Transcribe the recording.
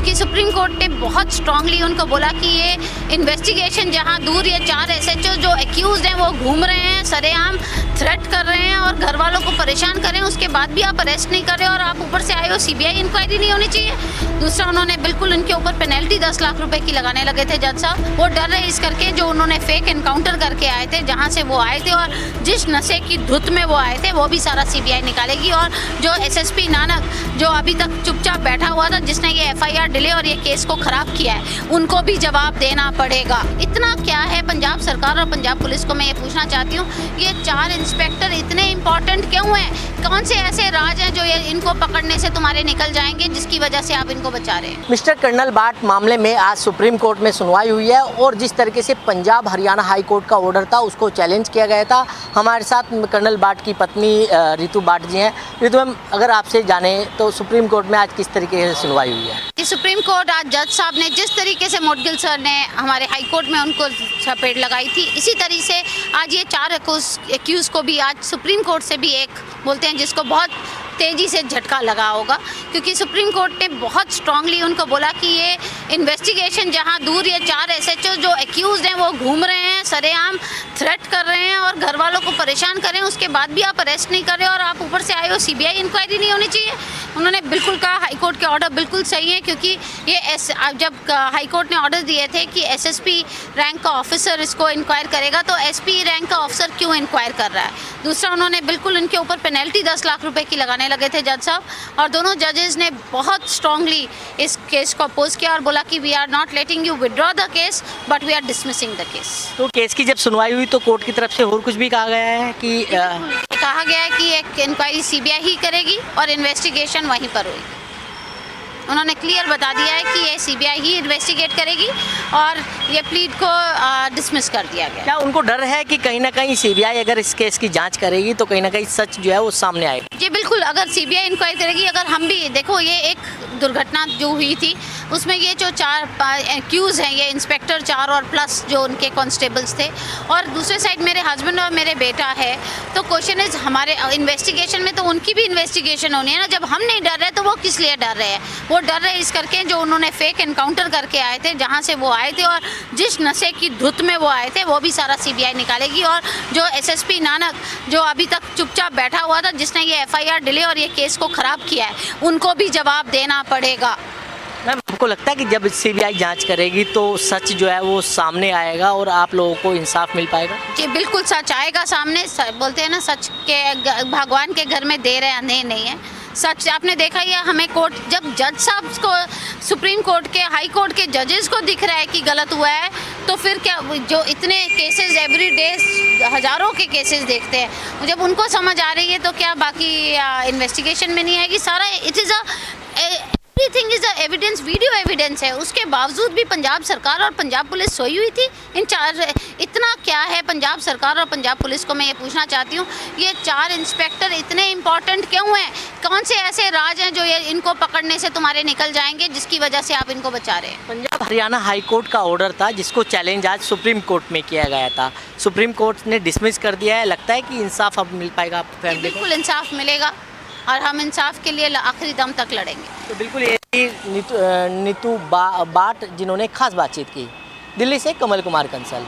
क्योंकि supreme court ने बहुत स्ट्रांगली उनको बोला कि ये इन्वेस्टिगेशन जहां दूर ये 4 SHO जो एक्यूज हैं वो घूम रहे हैं, सरेआम थ्रेट कर रहे हैं और घर वालों को परेशान कर रहे हैं, उसके बाद भी आप अरेस्ट नहीं कर रहे और आप ऊपर से आए हो CBI इंक्वायरी नहीं होनी चाहिए। दूसरा, उन्होंने बिल्कुल उनके ऊपर पेनल्टी 10 लाख रुपए की लगाने लगे थे जज साहब। वो डर रहे इस करके जो उन्होंने फेक एनकाउंटर करके आए थे, जहाँ से वो आए थे और जिस नशे की धुत में वो आए थे वो भी सारा CBI निकालेगी। और जो SSP नानक जो अभी तक चुपचाप बैठा हुआ था, जिसने ये FIR डिले और ये केस को खराब किया है, उनको भी जवाब देना पड़ेगा। इतना क्या है पंजाब सरकार और पंजाब पुलिस को मैं ये पूछना चाहती हूँ, ये 4 इंस्पेक्टर इतने इम्पोर्टेंट क्यों हैं? कौन से ऐसे राज हैं जो ये इनको पकड़ने से तुम्हारे निकल जाएंगे जिसकी वजह से आप इनको बचा रहे हैं? मिस्टर कर्नल बाट मामले में आज सुप्रीम कोर्ट में सुनवाई हुई है और जिस तरीके से पंजाब हरियाणा हाई कोर्ट का ऑर्डर था उसको चैलेंज किया गया था। हमारे साथ कर्नल बाट की पत्नी रितु बाट जी हैं। रितु मैम, अगर आपसे जाने तो सुप्रीम कोर्ट में आज किस तरीके से सुनवाई हुई है? कि सुप्रीम कोर्ट आज जज साहब ने जिस तरीके से मोडगिल सर ने हमारे हाई कोर्ट में उनको चपेट लगाई थी, इसी तरीके से आज ये 4 एक्यूज को भी आज सुप्रीम कोर्ट से भी एक बोलते हैं जिसको बहुत तेज़ी से झटका लगा होगा, क्योंकि सुप्रीम कोर्ट ने बहुत स्ट्रांगली उनको बोला कि ये इन्वेस्टिगेशन जहां दूर ये 4 SHO जो एक्यूज हैं वो घूम रहे हैं, सरेआम थ्रेट कर रहे हैं और घर वालों को परेशान कर रहे हैं, उसके बाद भी आप अरेस्ट नहीं कर रहे और आप ऊपर से आए हो CBI इंक्वायरी नहीं होनी चाहिए। उन्होंने बिल्कुल कहा हाई कोर्ट के ऑर्डर बिल्कुल सही है, क्योंकि ये जब हाई कोर्ट ने ऑर्डर दिए थे कि SSP रैंक का ऑफिसर इसको इंक्वायर करेगा, तो SP रैंक का ऑफिसर क्यों इंक्वायर कर रहा है? दूसरा, उन्होंने बिल्कुल उनके ऊपर पेनल्टी 10 लाख रुपए की लगाने लगे थे जज साहब, और दोनों जजेस ने बहुत स्ट्रांगली इस केस को अपोज किया और बोला कि we are not letting you withdraw the case but we are dismissing the case. तो केस की जब सुनवाई हुई तो कोर्ट की तरफ से और कुछ भी कहा गया है कि कहा गया है कि एक इंक्वायरी CBI ही करेगी और इन्वेस्टिगेशन वहीं पर होगी। उन्होंने क्लियर बता दिया है कि ये CBI ही इन्वेस्टिगेट करेगी और ये प्लीड को डिसमिस कर दिया गया। क्या उनको डर है कि कहीं ना कहीं CBI अगर इस केस की जांच करेगी तो कहीं ना कहीं सच जो है वो सामने आएगा? जी बिल्कुल, अगर CBI इंक्वायरी करेगी, अगर हम भी देखो, ये एक दुर्घटना जो हुई थी उसमें ये जो 4 एक्यूज हैं, ये इंस्पेक्टर 4 और प्लस जो उनके कांस्टेबल्स थे, और दूसरे साइड मेरे हस्बैंड और मेरे बेटा है, तो क्वेश्चन इज हमारे इन्वेस्टिगेशन में तो उनकी भी इन्वेस्टिगेशन होनी है ना। जब हम नहीं डर रहे तो वो किस लिए डर रहे हैं? वो डर रहे इस करके जो उन्होंने फेक एनकाउंटर करके आए थे, जहाँ से वो आए थे और जिस नशे की धुत में वो आए थे वो भी सारा CBI निकालेगी। और जो SSP नानक जो अभी तक चुपचाप बैठा हुआ था, जिसने ये FIR डिले और ये केस को खराब किया है, उनको भी जवाब देना पड़ेगा। मैम, आपको लगता है कि जब CBI जांच करेगी तो सच जो है वो सामने आएगा और आप लोगों को इंसाफ मिल पाएगा? जी बिल्कुल, सच आएगा सामने। बोलते हैं ना, सच के भगवान के घर में देर है अंधेर नहीं है। सच आपने देखा ही है, हमें कोर्ट जब जज साहब को, सुप्रीम कोर्ट के, हाई कोर्ट के जजेस को दिख रहा है कि गलत हुआ है, तो फिर क्या जो इतने केसेस एवरी डे हज़ारों के केसेस देखते हैं, जब उनको समझ आ रही है तो क्या बाकी इन्वेस्टिगेशन में नहीं आएगी? सारा it is everything is evidence, video evidence है। उसके बावजूद भी पंजाब सरकार और पंजाब पुलिस सोई हुई थी। इन 4 इतना क्या है पंजाब सरकार और पंजाब पुलिस को मैं ये पूछना चाहती हूँ, ये 4 इंस्पेक्टर इतने इम्पोर्टेंट क्यों हैं? कौन से ऐसे राज हैं जो ये इनको पकड़ने से तुम्हारे निकल जाएंगे जिसकी वजह से आप इनको बचा रहे हैं? पंजाब हरियाणा हाई कोर्ट का ऑर्डर था जिसको चैलेंज आज सुप्रीम कोर्ट में किया गया था। सुप्रीम कोर्ट ने डिसमिस कर दिया है। लगता है कि इंसाफ अब मिल पाएगा आपकी फैमिली को? बिल्कुल इंसाफ मिलेगा और हम इंसाफ के लिए आखिरी दम तक लड़ेंगे। तो बिल्कुल ये नीतू बाट जिन्होंने खास बातचीत की। दिल्ली से कमल कुमार कंसल।